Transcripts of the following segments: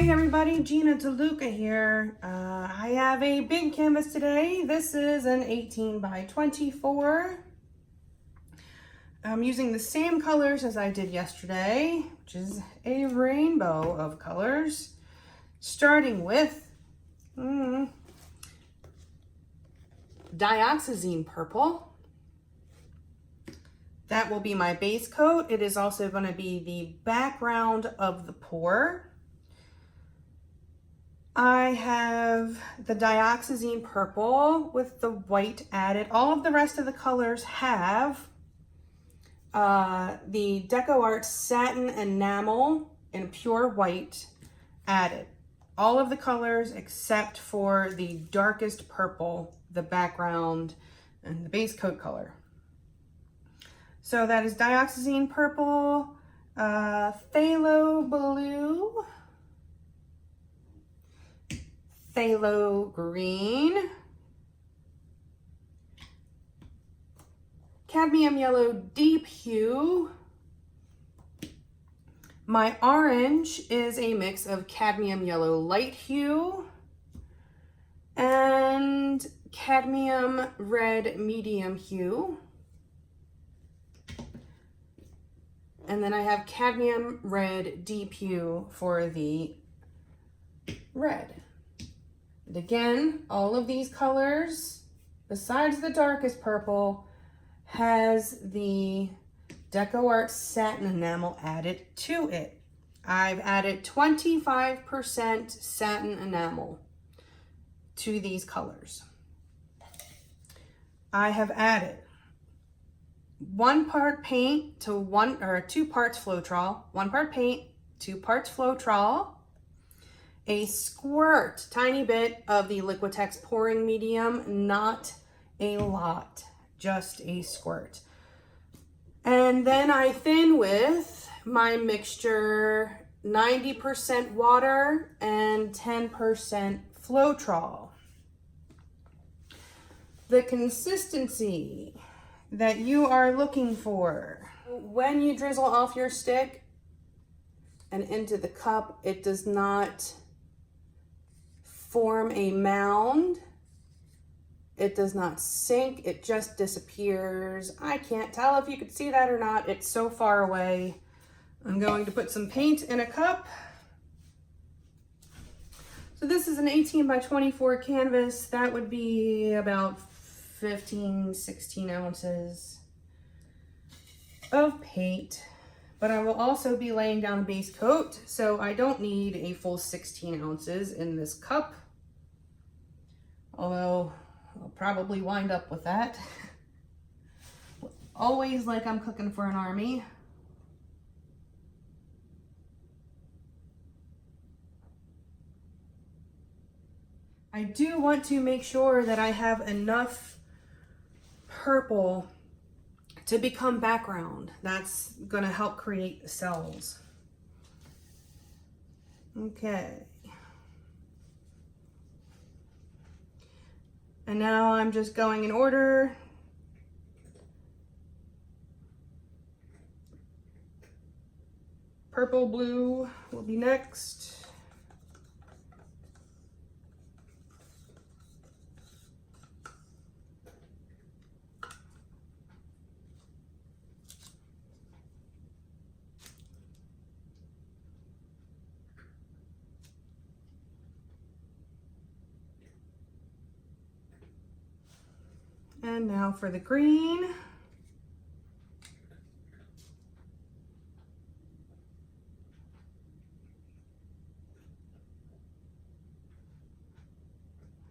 Hey everybody, Gina DeLuca here. I have a big canvas today. This is an 18 by 24. I'm using the same colors as I did yesterday, which is a rainbow of colors. Starting with Dioxazine Purple. That will be my base coat. It is also going to be the background of the pour. I have the Dioxazine Purple with the white added. All of the rest of the colors have the DecoArt Satin Enamel in pure white added. All of the colors except for the darkest purple, the background, and the base coat color. So that is Dioxazine Purple, Phthalo Blue, Phthalo Green, Cadmium Yellow Deep Hue. My orange is a mix of Cadmium Yellow Light Hue and Cadmium Red Medium Hue. And then I have Cadmium Red Deep Hue for the red. And again, all of these colors, besides the darkest purple, has the DecoArt Satin Enamel added to it. I've added 25% satin enamel to these colors. I have added 1 part paint to 2 parts Floetrol, 1 part paint, 2 parts Floetrol, a squirt, tiny bit of the Liquitex Pouring Medium, not a lot, just a squirt. And then I thin with my mixture 90% water and 10% Floetrol. The consistency that you are looking for. When you drizzle off your stick and into the cup, it does not form a mound. It does not sink, it just disappears. I can't tell if you could see that or not. It's so far away. I'm going to put some paint in a cup. So this is an 18 by 24 canvas. That would be about 15, 16 ounces of paint. But I will also be laying down a base coat, so I don't need a full 16 ounces in this cup. Although I'll probably wind up with that. Always like I'm cooking for an army. I do want to make sure that I have enough purple to become background. That's gonna help create the cells. Okay. And now I'm just going in order. Purple, blue will be next. And now for the green.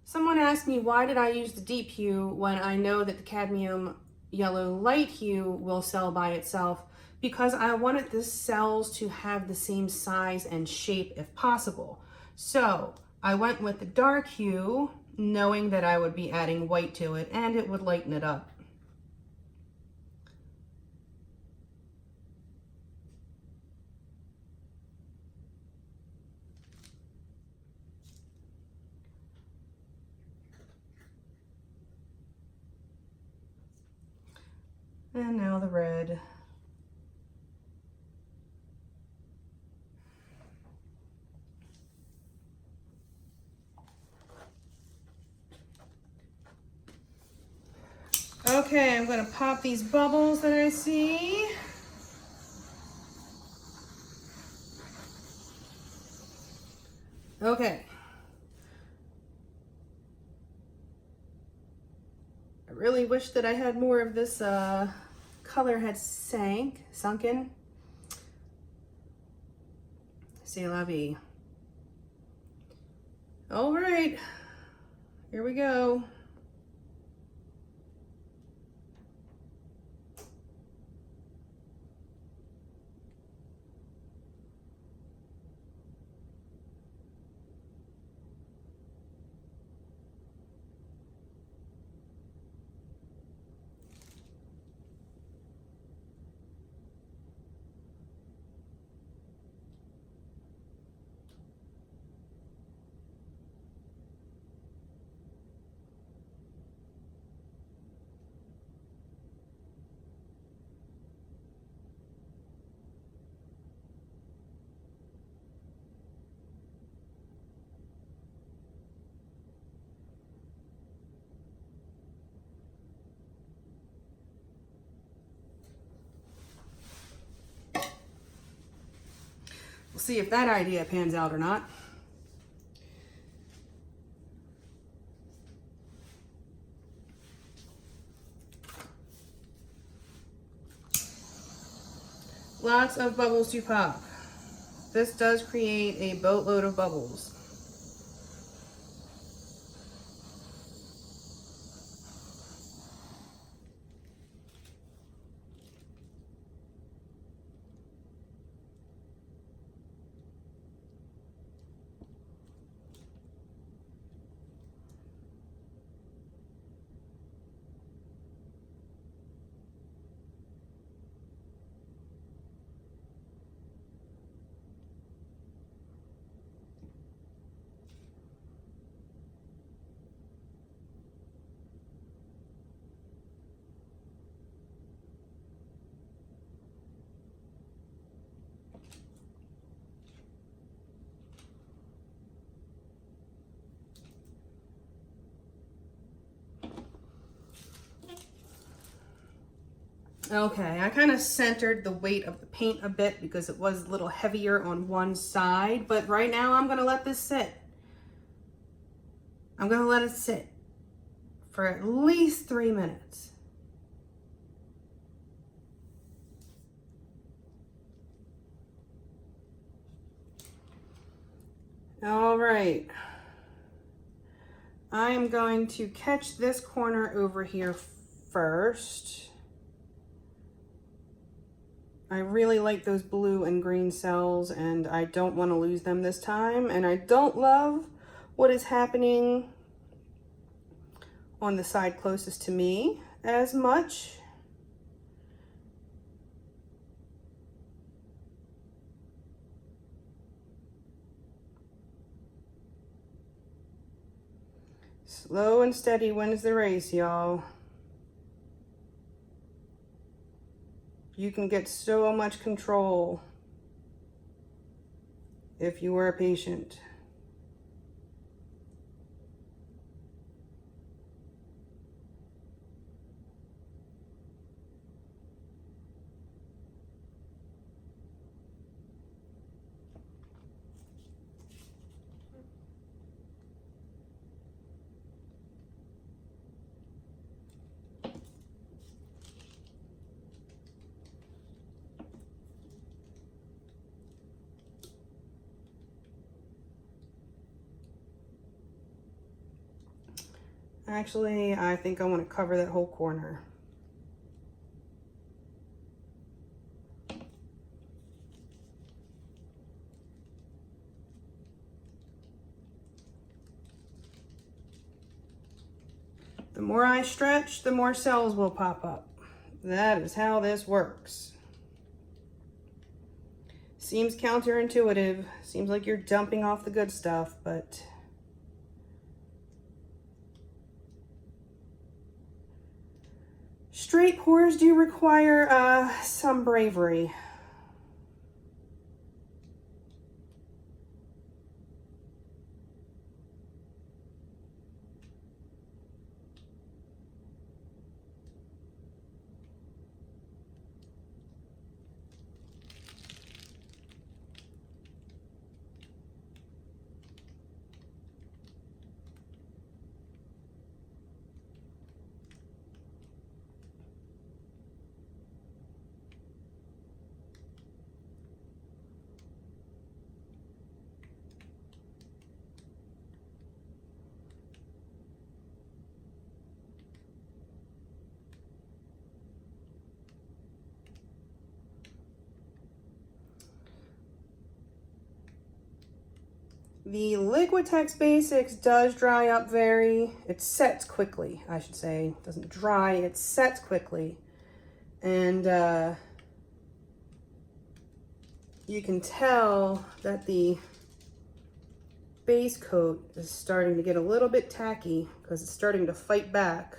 Someone asked me, why did I use the deep hue when I know that the Cadmium Yellow Light Hue will sell by itself? Because I wanted the cells to have the same size and shape if possible. So I went with the dark hue, knowing that I would be adding white to it and it would lighten it up. And now the red. Okay, I'm gonna pop these bubbles that I see. Okay. I really wish that I had more of this color had sunken. C'est la vie. All right, here we go. We'll see if that idea pans out or not. Lots of bubbles to pop. This does create a boatload of bubbles. Okay, I kind of centered the weight of the paint a bit because it was a little heavier on one side, but right now I'm gonna let this sit. I'm gonna let it sit for at least 3 minutes. All right. I am going to catch this corner over here first. I really like those blue and green cells and I don't want to lose them this time. And I don't love what is happening on the side closest to me as much. Slow and steady wins the race, y'all. You can get so much control if you are patient. Actually, I think I want to cover that whole corner. The more I stretch, the more cells will pop up. That is how this works. Seems counterintuitive. Seems like you're dumping off the good stuff, but straight pours do require some bravery. The Liquitex Basics does dry up it sets quickly, I should say. It doesn't dry, it sets quickly. And you can tell that the base coat is starting to get a little bit tacky because it's starting to fight back.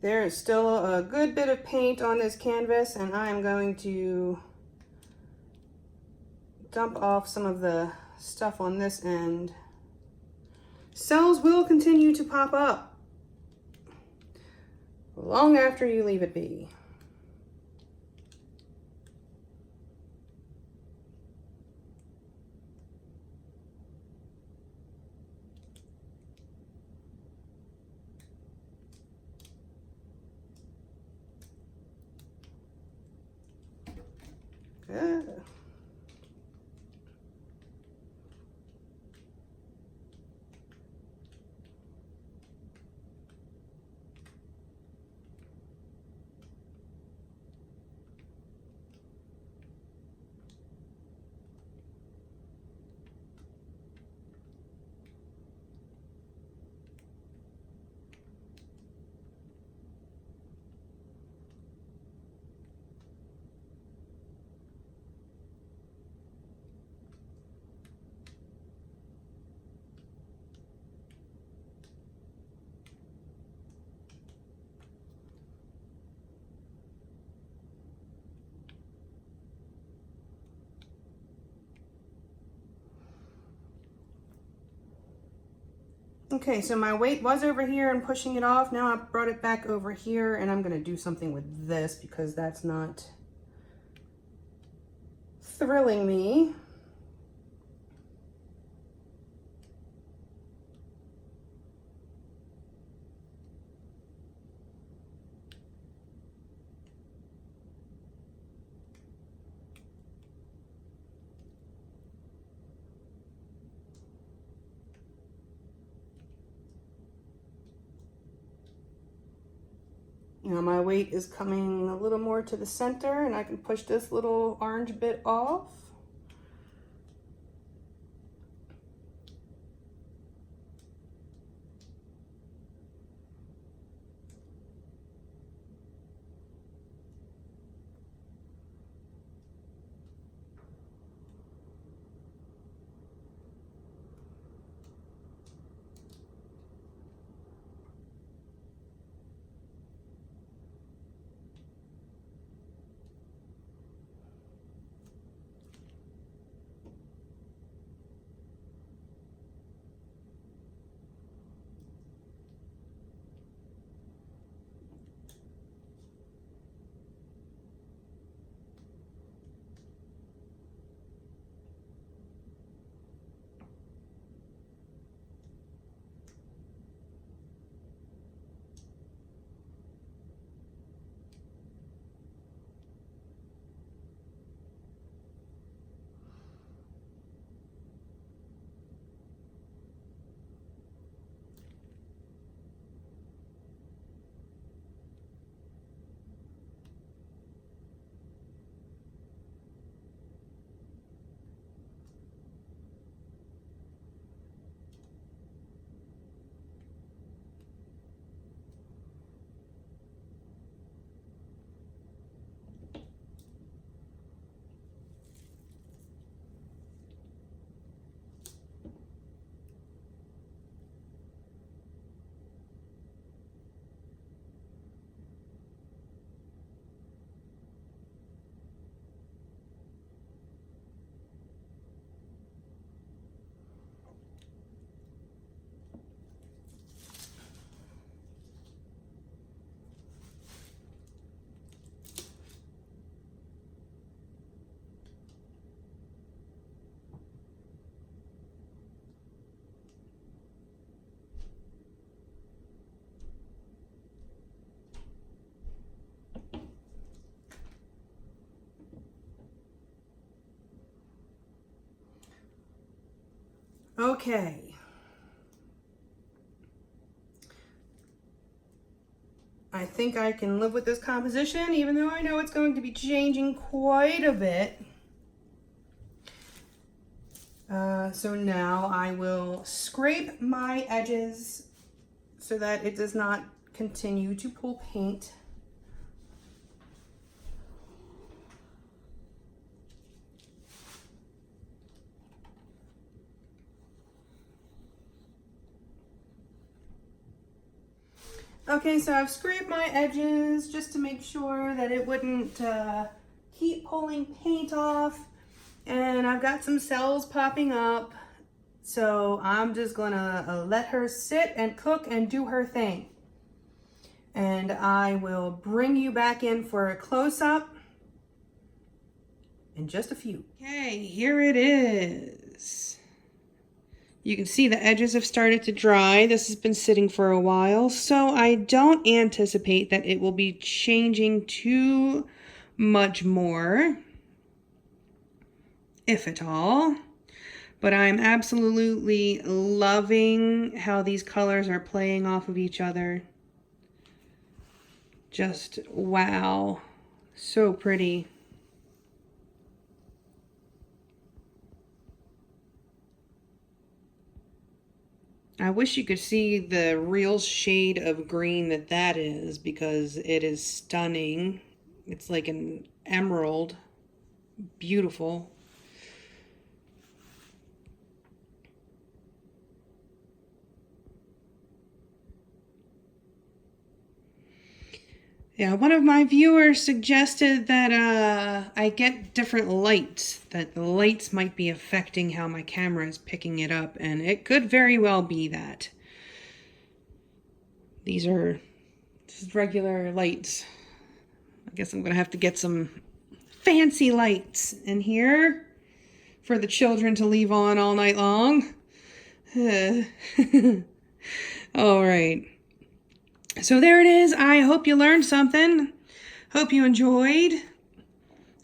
There is still a good bit of paint on this canvas, and I am going to dump off some of the stuff on this end. Cells will continue to pop up long after you leave it be. Good. Okay, so my weight was over here and pushing it off. Now I brought it back over here, and I'm gonna do something with this because that's not thrilling me. Now my weight is coming a little more to the center, and I can push this little orange bit off. Okay. I think I can live with this composition, even though I know it's going to be changing quite a bit. So now I will scrape my edges so that it does not continue to pull paint. Okay, so I've scraped my edges just to make sure that it wouldn't keep pulling paint off. And I've got some cells popping up. So I'm just gonna let her sit and cook and do her thing. And I will bring you back in for a close-up in just a few. Okay, here it is. You can see the edges have started to dry. This has been sitting for a while, so I don't anticipate that it will be changing too much more, if at all. But I'm absolutely loving how these colors are playing off of each other. Just wow, so pretty. I wish you could see the real shade of green that is, because it is stunning. It's like an emerald. Beautiful. Yeah, one of my viewers suggested that I get different lights, that the lights might be affecting how my camera is picking it up, and it could very well be that. This is regular lights. I guess I'm going to have to get some fancy lights in here for the children to leave on all night long. All right. So there it is. I hope you learned something. Hope you enjoyed.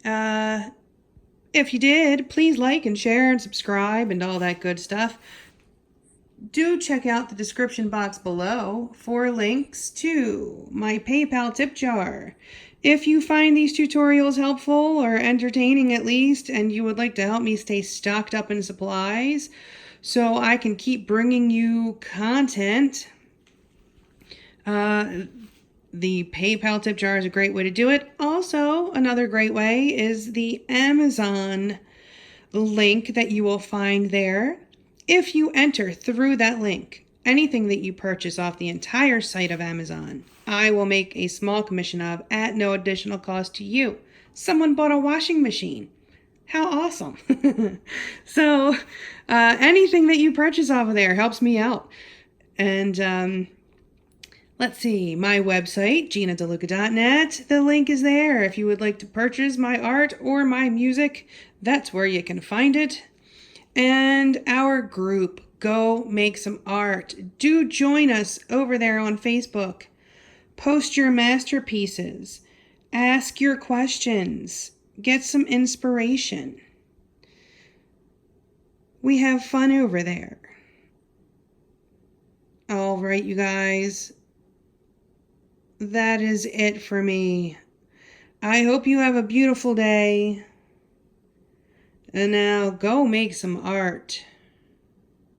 If you did, please like and share and subscribe and all that good stuff. Do check out the description box below for links to my PayPal tip jar. If you find these tutorials helpful or entertaining at least, and you would like to help me stay stocked up in supplies so I can keep bringing you content, the PayPal tip jar is a great way to do it. Also, another great way is the Amazon link that you will find there. If you enter through that link anything that you purchase off the entire site of Amazon, I will make a small commission of at no additional cost to you. Someone bought a washing machine. How awesome. So anything that you purchase off of there helps me out. And let's see, my website, GinaDeLuca.net. The link is there. If you would like to purchase my art or my music, that's where you can find it. And our group, Go Make Some Art. Do join us over there on Facebook. Post your masterpieces. Ask your questions. Get some inspiration. We have fun over there. All right, you guys. That is it for me. I hope you have a beautiful day. And now go make some art.